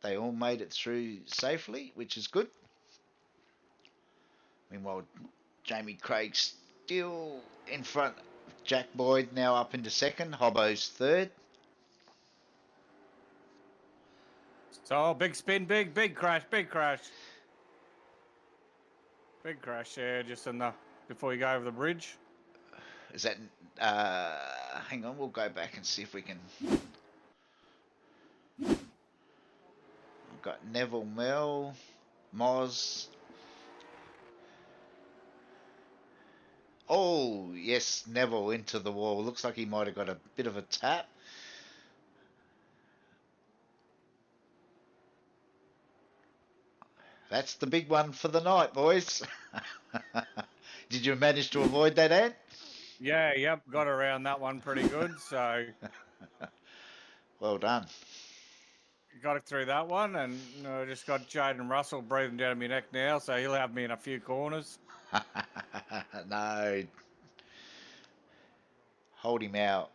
They all made it through safely, which is good. Meanwhile, Jamie Craig still in front. Jack Boyd now up into second. Hobbo's third. So, big spin, big crash, big crash. Big crash there, just before you go over the bridge. Is that... hang on, we'll go back and see if we can... We've got Neville Mel, Moz. Oh, yes, Neville into the wall. Looks like he might have got a bit of a tap. That's the big one for the night, boys. Did you manage to avoid that, Ant? Yeah, yep, got around that one pretty good. So, well done. got it through that one, and just got Jaden Russell breathing down my neck now, so he'll have me in a few corners. No. Hold him out.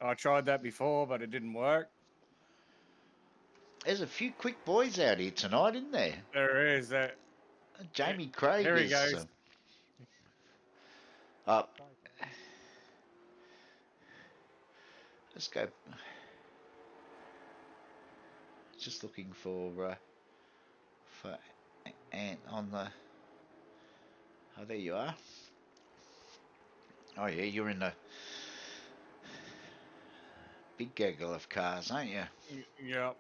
I tried that before, but it didn't work. There's a few quick boys out here tonight, isn't there? There is that. Jamie Craig Here he is goes. up. Let's go. Just looking for Ant on the. Oh, there you are. Oh yeah, you're in the big gaggle of cars, aren't you? Yep.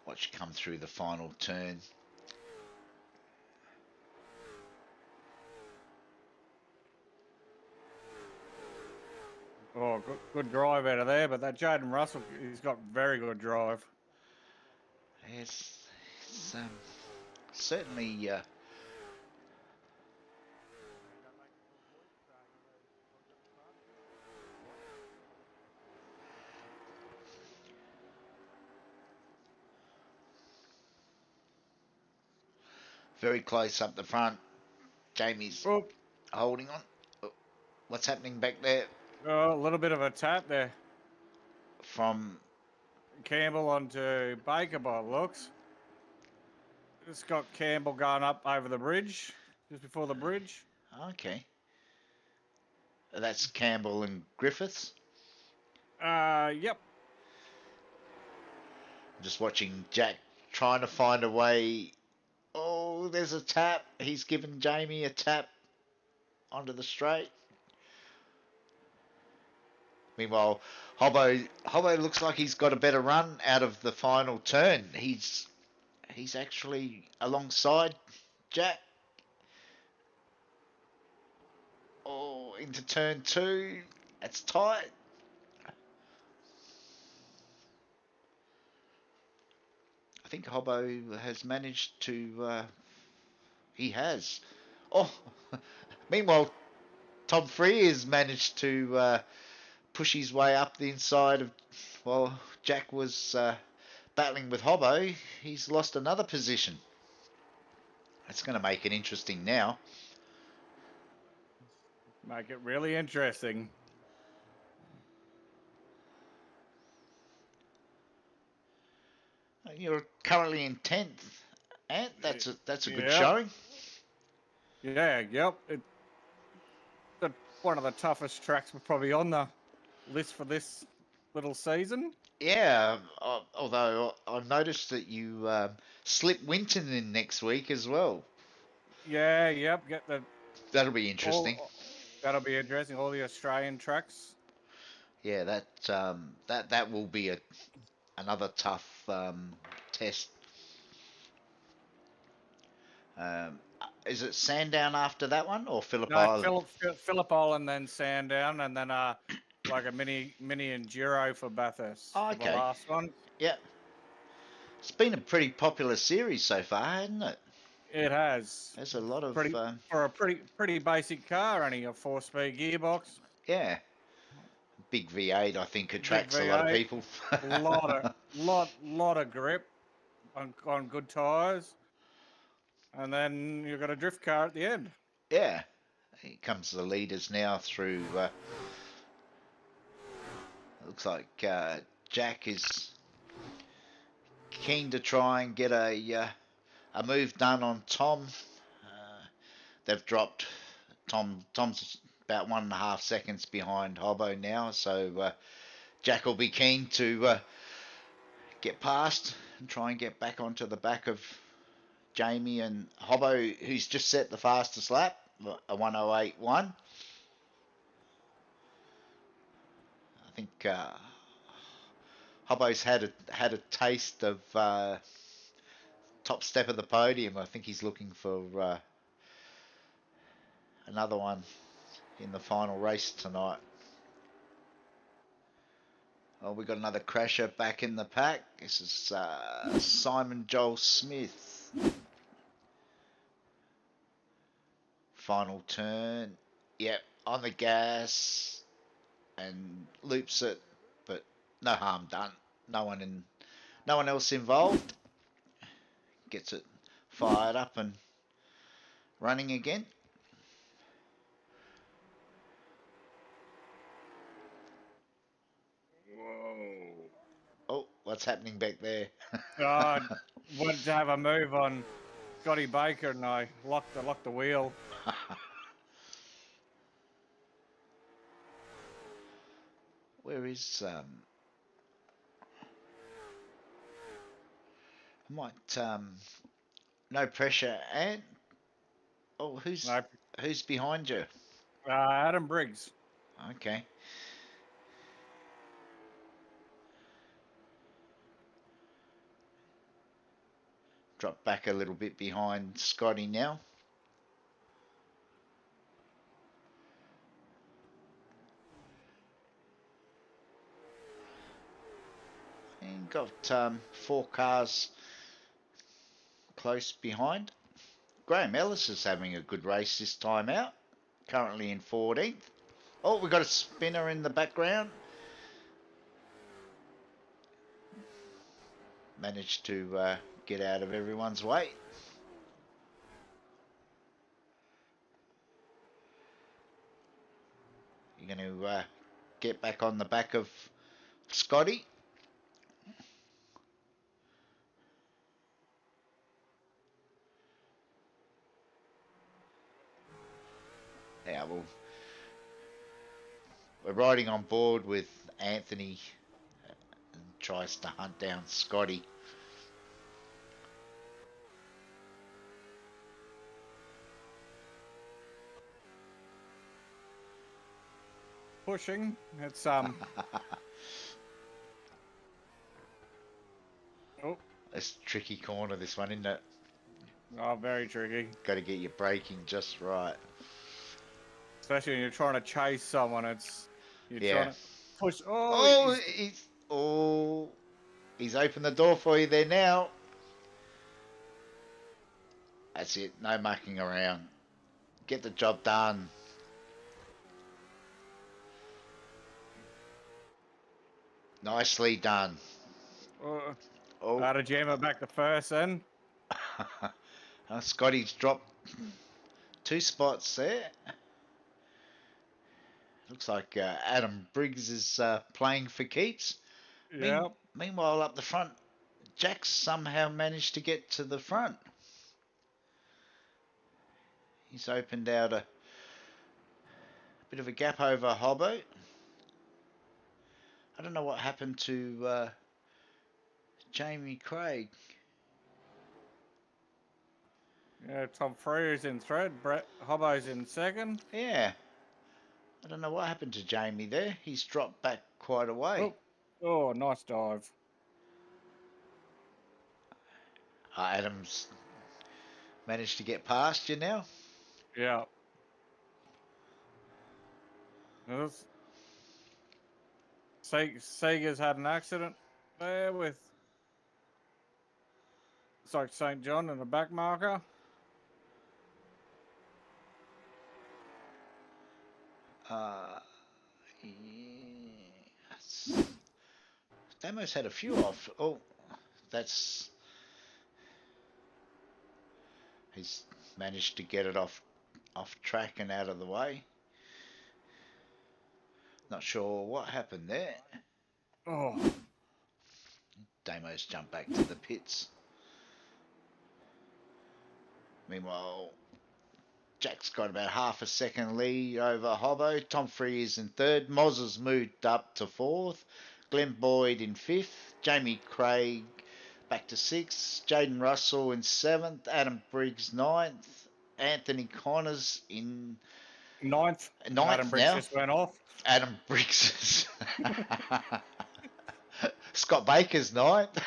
Watch come through the final turn. Oh, good drive out of there, but that Jaden Russell, he's got very good drive. It's certainly very close up the front. Jamie's holding on. Oh, what's happening back there? Oh, a little bit of a tap there. From Campbell onto Baker by it looks. Just got Campbell going up over the bridge, just before the bridge. Okay. That's Campbell and Griffiths. Yep. Just watching Jack trying to find a way. Oh, there's a tap. He's given Jamie a tap onto the straight. Meanwhile, Hobbo looks like he's got a better run out of the final turn. He's actually alongside Jack. Oh, into turn 2. That's tight. I think Hobbo has managed to. He has. Oh, meanwhile, Tom Free has managed to push his way up the inside of. Well, Jack was battling with Hobbo. He's lost another position. That's going to make it interesting now. Make it really interesting. You're currently in 10th, and that's a good Yep. showing. Yeah, yep. One of the toughest tracks we're probably on the list for this little season. Yeah, although I've noticed that you slip Winton in next week as well. Yeah, yep. Get the That'll be interesting. that'll be interesting. All the Australian tracks. Yeah, that will be another tough test. Is it Sandown after that one or Phillip No, Island? Phillip Island, then Sandown, and then like a mini enduro for Bathurst Oh, for the okay. last one. Yeah. It's been a pretty popular series so far, hasn't it? It has. There's a lot of For a pretty basic car, only a 4-speed gearbox. yeah. Big V8, I think, Big attracts a lot of V8, people. lot of grip on good tyres, and then you've got a drift car at the end. Yeah. Here comes the leaders now through. Looks like Jack is keen to try and get a move done on Tom. They've dropped Tom's about 1.5 seconds behind Hobbo now, so Jack will be keen to get past and try and get back onto the back of Jamie and Hobbo, who's just set the fastest lap, a 1:08.1. I think Hobbo's had a taste of top step of the podium. I think he's looking for another one in the final race tonight. Oh, we got another crasher back in the pack. This is Simon Joel Smith. Final turn. Yep, on the gas and loops it, but no harm done. No one else involved. Gets it fired up and running again. Whoa! Oh, what's happening back there? I wanted to have a move on Scotty Baker, and I locked the wheel. Where is I might no pressure and oh who's behind you? Adam Briggs. Okay. Drop back a little bit behind Scotty now. And got 4 cars close behind. Graham Ellis is having a good race this time out. Currently in 14th. Oh, we've got a spinner in the background. Managed to get out of everyone's way. You're going to get back on the back of Scotty. Yeah, well, We're riding on board with Anthony and tries to hunt down Scotty. Pushing. It's Oh, it's a tricky corner, this one, isn't it? oh, very tricky. Got to get your braking just right. Especially when you're trying to chase someone. You're trying Yeah. to push. Oh, Oh, he's opened the door for you there now. That's it. No mucking around. Get the job done. Nicely done. Oh. Had to jam it back to first then. Scotty's dropped 2 spots there. Looks like Adam Briggs is playing for keeps. Yeah. Meanwhile, up the front, Jack's somehow managed to get to the front. He's opened out a bit of a gap over Hobbo. I don't know what happened to Jamie Craig. Yeah, Tom Freer's in third. Brett Hobbo's in second. Yeah. I don't know what happened to Jamie there. He's dropped back quite a way. Oh, nice dive. Adam's managed to get past you now. Yeah. Sega's had an accident there with it's like St. John and a back marker. Yes. Damo's had a few off. Oh, that's... He's managed to get it off track and out of the way. Not sure what happened there. Oh. Damo's jumped back to the pits. Meanwhile, Jack's got about half a second lead over Hobbo. Tom Free is in third. Moz has moved up to fourth. Glenn Boyd in fifth. Jamie Craig back to sixth. Jaden Russell in seventh. Adam Briggs ninth. Anthony Connors in Ninth. Adam Briggs now. just went off. Adam Briggs. Scott Baker's ninth.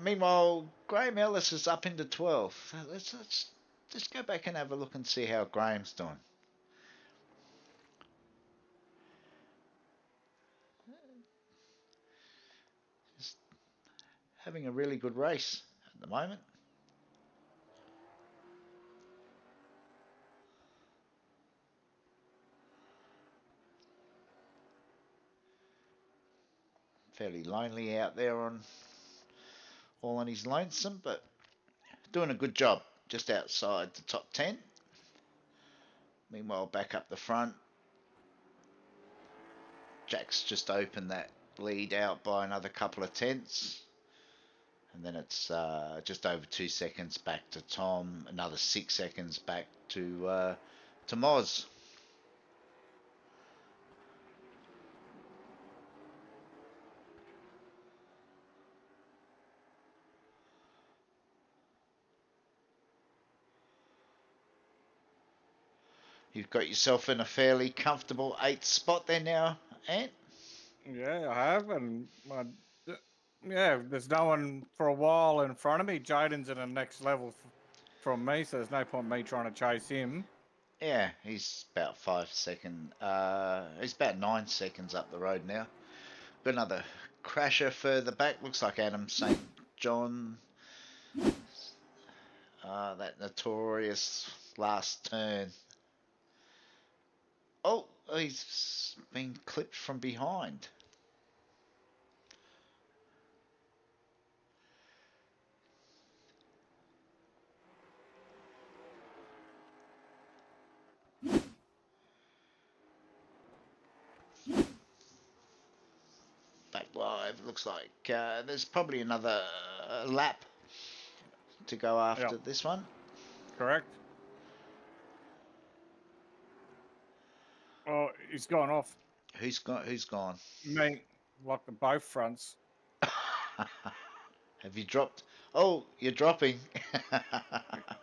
Meanwhile, Graham Ellis is up into 12th. Let's just go back and have a look and see how Graham's doing. Just having a really good race at the moment. Fairly lonely out there all on his lonesome, but doing a good job just outside the top 10. Meanwhile, back up the front, Jack's just opened that lead out by another couple of tenths. And then it's just over 2 seconds back to Tom, another 6 seconds back to Moz. You've got yourself in a fairly comfortable 8th spot there now, Ant. Yeah, I have, and yeah, there's no one for a while in front of me. Jaden's in the next level from me, so there's no point me trying to chase him. Yeah, he's about 5 seconds. He's about 9 seconds up the road now. Got another crasher further back. Looks like Adam St. John. That notorious last turn. Oh, he's been clipped from behind. Back live, looks like there's probably another lap to go after this one. Correct. Oh, he's gone off. Who's gone? Me, like the both fronts. Have you dropped? Oh, you're dropping.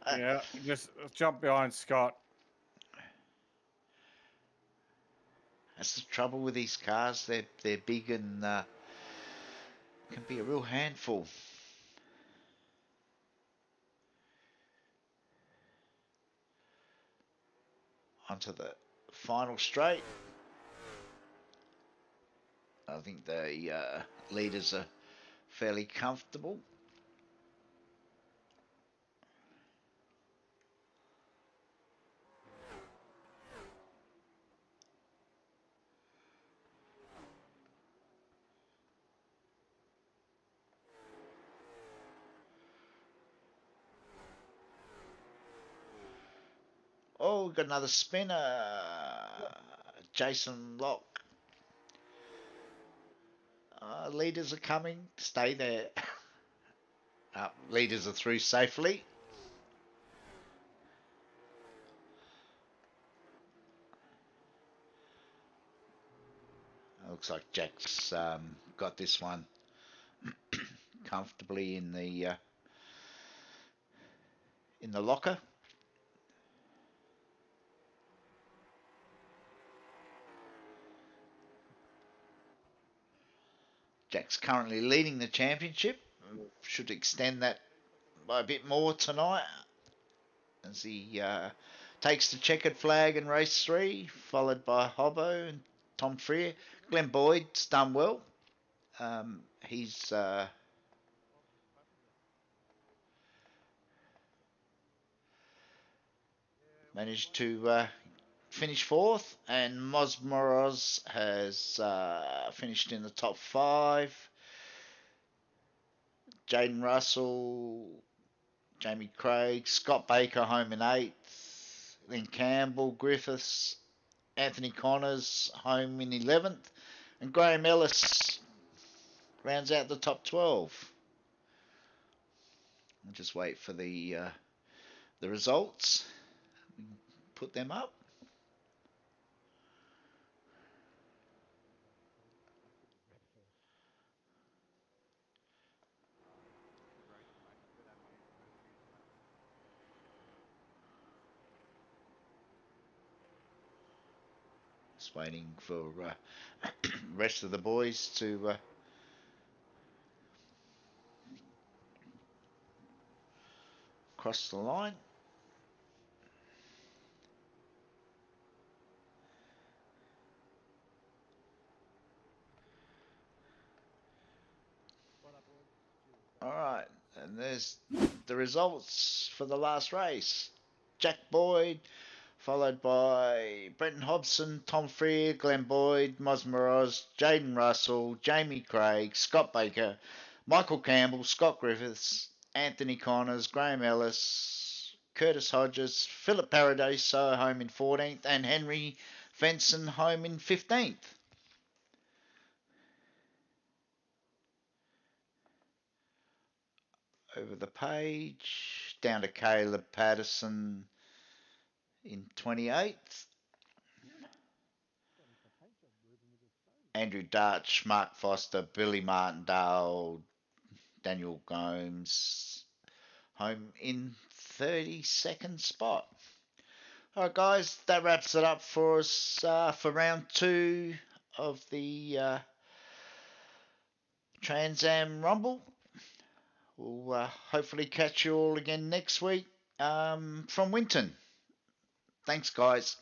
Yeah, just jump behind Scott. That's the trouble with these cars. They're big and can be a real handful. Onto the final straight. I think the leaders are fairly comfortable. Oh, we've got another spinner. Jason Locke. Leaders are coming. Stay there. Leaders are through safely. Looks like Jack's got this one comfortably in the locker. Jack's currently leading the championship. Should extend that by a bit more tonight as he takes the checkered flag in race 3, followed by Hobbo and Tom Freer. Glenn Boyd's done well. He's managed to finish 4th, and Mosmoroz has finished in the top 5. Jaden Russell, Jamie Craig, Scott Baker home in 8th, then Campbell, Griffiths, Anthony Connors home in 11th, and Graham Ellis rounds out the top 12. I'll just wait for the results. Put them up. Just waiting for rest of the boys to cross the line. All right, and there's the results for the last race. Jack Boyd, followed by Brenton Hobson, Tom Freer, Glenn Boyd, Mosmoroz, Jaden Russell, Jamie Craig, Scott Baker, Michael Campbell, Scott Griffiths, Anthony Connors, Graham Ellis, Curtis Hodges, Philip Paradiso home in 14th, and Henry Fenson home in 15th. Over the page, down to Caleb Patterson in 28th. Andrew Dutch, Mark Foster, Billy Martindale, Daniel Gomes home in 32nd spot. All right, guys, that wraps it up for us for round 2 of the Trans Am Rumble. We'll hopefully catch you all again next week from Winton. Thanks, guys.